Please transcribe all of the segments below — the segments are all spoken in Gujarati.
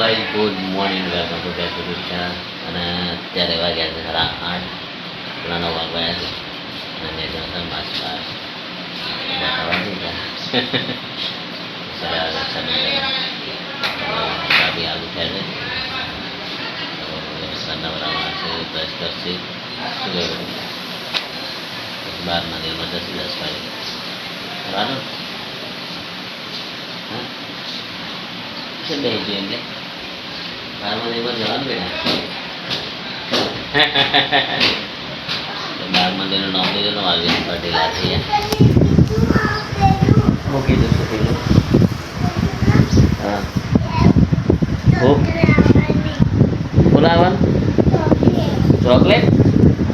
Guys good morning welcome to back to channel અને અત્યારે વાગ્યા છે 8:30 પૂરા 9 વાગ્યા છે અને મેં જનસન માસ્ટર બતાવવાની ચાબી આલુ થાય છે સન્નાવરામાં છે બ્રશ કરશે શું કહેવું બાર મંદિરમાં 10 વાગે બરાબર હા છે બે એટલે બાર મંદિરમાં જવાનું બેટા બાર મંદિરનું નામ લીધું આવી પટેલા છે મૂકી દઉં પેલું હા બોલાવવાનું ચોકલેટ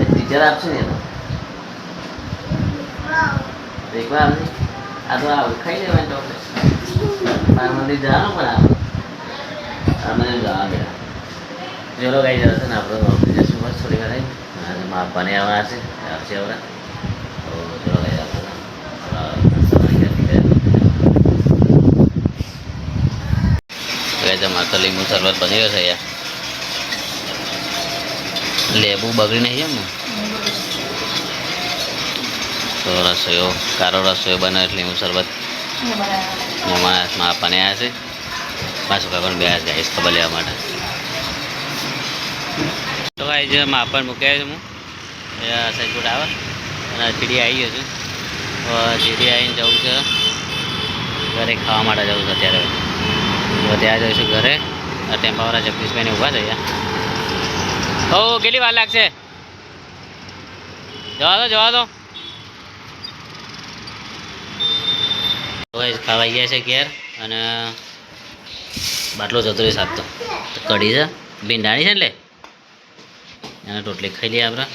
ટીચર આપશે ને એકવાર આવશે આ તો આવું ખાઈ લેવાની ચોકલેટ બાર મંદિર જવાનું પણ આપણે મને જવા બેટા ચલો ગાઈ જશે ને આપણે ઓફિસ જશું બસ થોડી વાર આજે મારા પપ્પાને આવવાના છે આવશે હવે તો ચલો ગાઈ આપણે મારે તો લીંબુ શરબત બની ગયો છે યાર લેબુ બગડી નહીં એમ ને તો રસોઈઓ કારો રસોઈઓ બનાવે એટલે લીંબુ શરબત મહેમાન આપવાને આવ્યા છે પાછું કાપડ બે ગાઈશ ખબર લેવા માટે તો ગાઈ જે માપણ મૂક્યા છે હું એ સાઈડ આવે અને ચીડી આવી ગયો છું ચીડી આવીને જવું છે ઘરે ખાવા માટે જવું છે અત્યારે તો ત્યાં જઈશું ઘરે આ ટેમ્પાવાળા જગદીશભાઈને ઊભા થયા ઓ કેટલી વાર લાગશે જવા દો ખાવા ગયા છે ઘેર અને બાટલો જતો રહે સાત તો કઢી છે ભીંડાણી છે એટલે એને ટોટલી ખાઈ લઈએ આપણે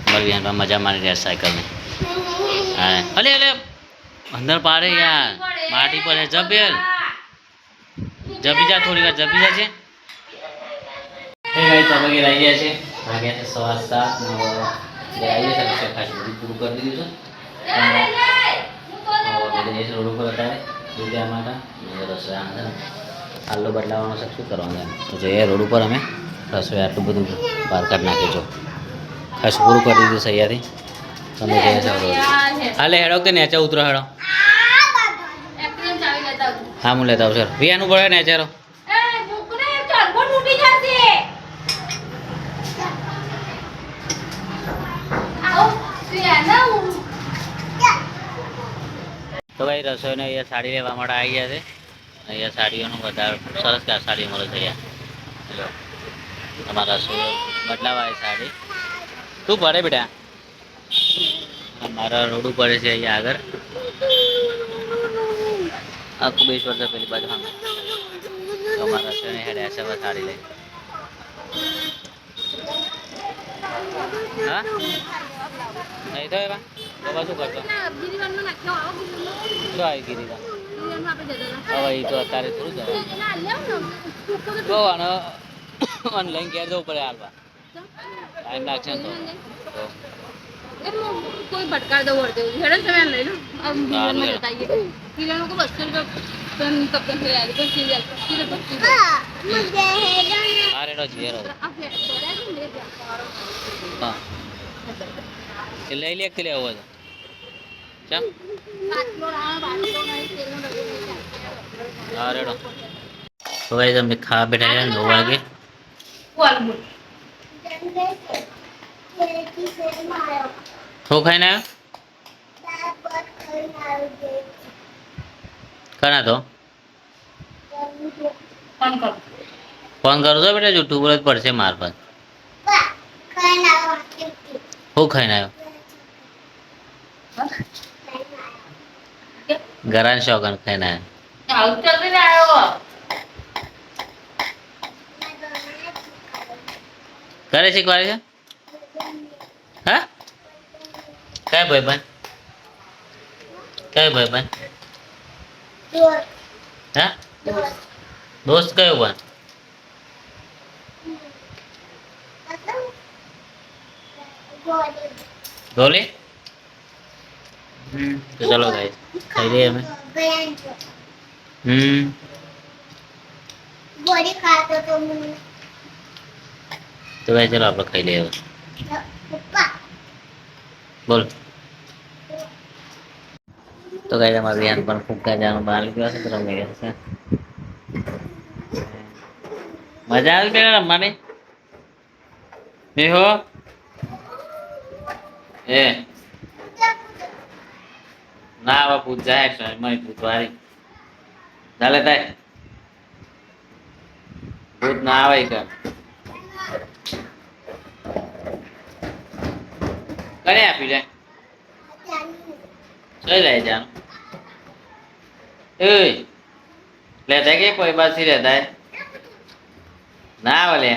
મારી બહેન મજા મારી રહ્યા સાયકલની હા અલે અંદર પાડે યાર માટી પર જબેલ જપી જા થોડી વાર જપી જા છે આવી ગયા છે વાગ્યા છે 7:15 આવી જશે ખાસી બધું પૂરું કરી દીધું છે રોડ ઉપર અત્યારે દૂધિયા માટે રસોઈ અંદર આલુ બદલાવાનો છે શું કરવાનું તો જોઈએ રોડ ઉપર અમે રસોઈ આટલું બધું બહાર કાઢી નાખીશું ખાસ પૂરું કરી દીધું છે અહીંયાથી તમે જઈએ છો હાલે હેડો કે નેચે ઉતરો હેડો હા હું લેતા આવું સર વિયાનું પડે નેચેરો તો ભાઈ રસોઈને અહીંયા સાડી લેવા માટે આવી ગયા છે અહીંયા સાડીઓનું વધારે સરસ સાડી મળે છે અહીંયા તમારા રસોઈ બદલાવાય સાડી શું પડે બેટા મારા રોડ ઉપર છે અહીંયા આગળ આખું 20 વર્ષ પેલી બાજુ હા તમારા રસોઈને હેડે છે સાડી લઈ હા નહીં તો એવા બાબા શું કરતો શું આવી ગીરી હવે એ તો અત્યારે થોડું જોવાનું ઓનલાઈન ઘેર જવું પડે હાલવા ટાઈમ લાગશે ને તો कोई भटका दो और दे हेडन से मैं ले लो अब बिल में बताइए किलो को 200 रुपए कब तक ले आएगा तो सीरियल सीरियल मुझे हेडन अरे रो जीरो आप ले ले हां ले ले एक ले आવો છે बाटलो नहीं तेल में लगे अरे रो तो गाइस हम खा बैठे हैं 9 वागे कोलमुट हो खाना करना तो फोन कर दो बेटा यूट्यूब पर पड़से मार पर हो खाना घरान शौकन खाना है करे शिकवाय છે હા કઈ ભાઈબંધ હા दोस्त કયો બન गोली तो चलो गाइस खाई लिए हमें બોડી ખાતો તો હું તો ભાઈ ચલો આપણે ખાઈ લઈએ હવે. પપ્પા બોલ. તો ગાઈસ અમારે રિયાન પણ ફૂગા જવાનું બહાર ગયો છે તો રમી રહ્યા છે. મજા આવી બેન રમવાની? મેહો એ ના હવે પૂછ જાય છે મય પૂછવારી ચાલે તાય ભૂત ના આવે કે કરે આપી લે જોઈ લે જાન એ લેતા કે કોઈ બાસી રહેતા હે ના આવે લે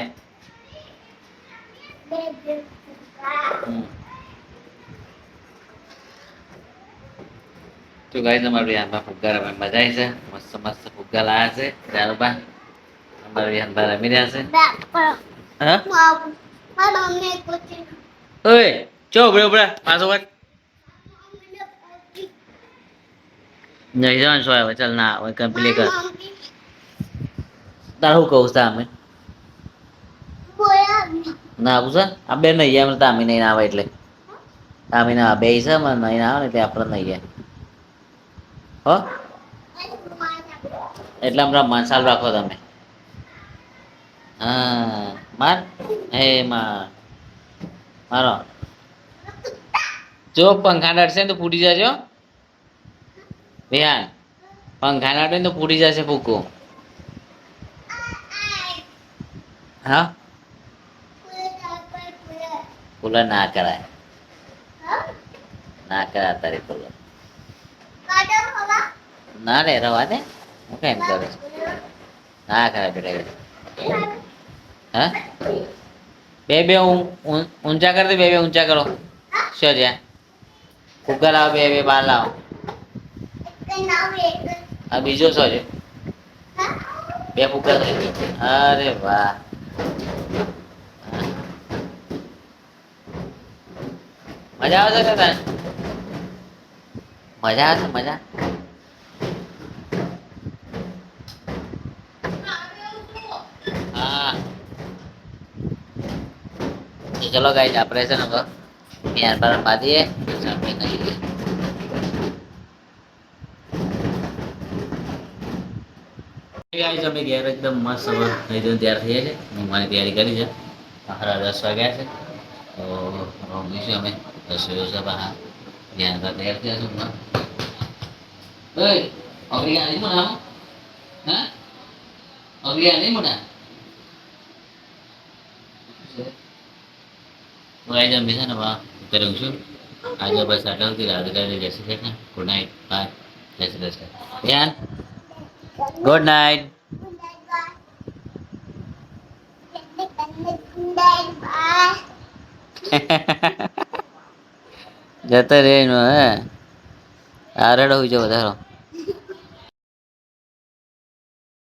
તો ગાઈસ અમારે રિયાનમાં ફુગ્ગા રમવાની મજા આવી છે મસ્ત મસ્ત ફુગ્ગા લાયા છે જારુબા અમારે રિયાનમાં રમી રહ્યા છે હા મારા મમ્મી પૂછી ઓય ચો ઉભરે પાછો વટ નહીં જવાનું શું આવે ચાલ ના આવે કમ્પ્લીટ કર તારું કહું સામે ના આવું છે આ બે નહીં એમ તામી નહીં આવે એટલે તામી ના બે છે મને નહીં આવે ને તે આપણે નહીં હો એટલે હમણાં મસાલ રાખો તમે હા માર હે માર મારો જો પંખા નડશે ને તો ફૂટી જજો વિહાન પંખા નડે ને તો ફૂટી જશે ફૂકો હા કુલર ના કરાય ના કરાય તારી કુલર ના રે રવા દે હું કેમ કરે ના કરાય બેટા હા બે બે ઊંચા કરી દે બે બે ઊંચા કરો શું જ્યાં ફુગ્ગા લાવો બે બે બાર લાવો આ બીજો શું છે બે ફુગ્ગા અરે વાહ મજા આવે છે તને મજા આવે છે મજા હા ચલો ગાઈસ આપણે છે ને યાર પર બાંધીએ આપણે નહીં ગાઈસ અમે ઘેર એકદમ મસ્ત હવે નહીં તો તૈયાર થઈ જાય છે હું મારી તૈયારી કરી છે 10:30 વાગ્યા છે તો રમીશું અમે રસોઈ છે બહાર ધ્યાન પર તૈયાર થયા છું ઓય અગરી આની મને હા અગરી આની મને ગાઈસ અમે છે ને બહાર કરું છું આજે બસ આટલા સુધી રાધે રાધે જય Shri Krishna good night bye જય શ્રી કૃષ્ણ ધ્યાન ગુડ નાઇટ જતો રે નો હે આરડો હોય જો વધારો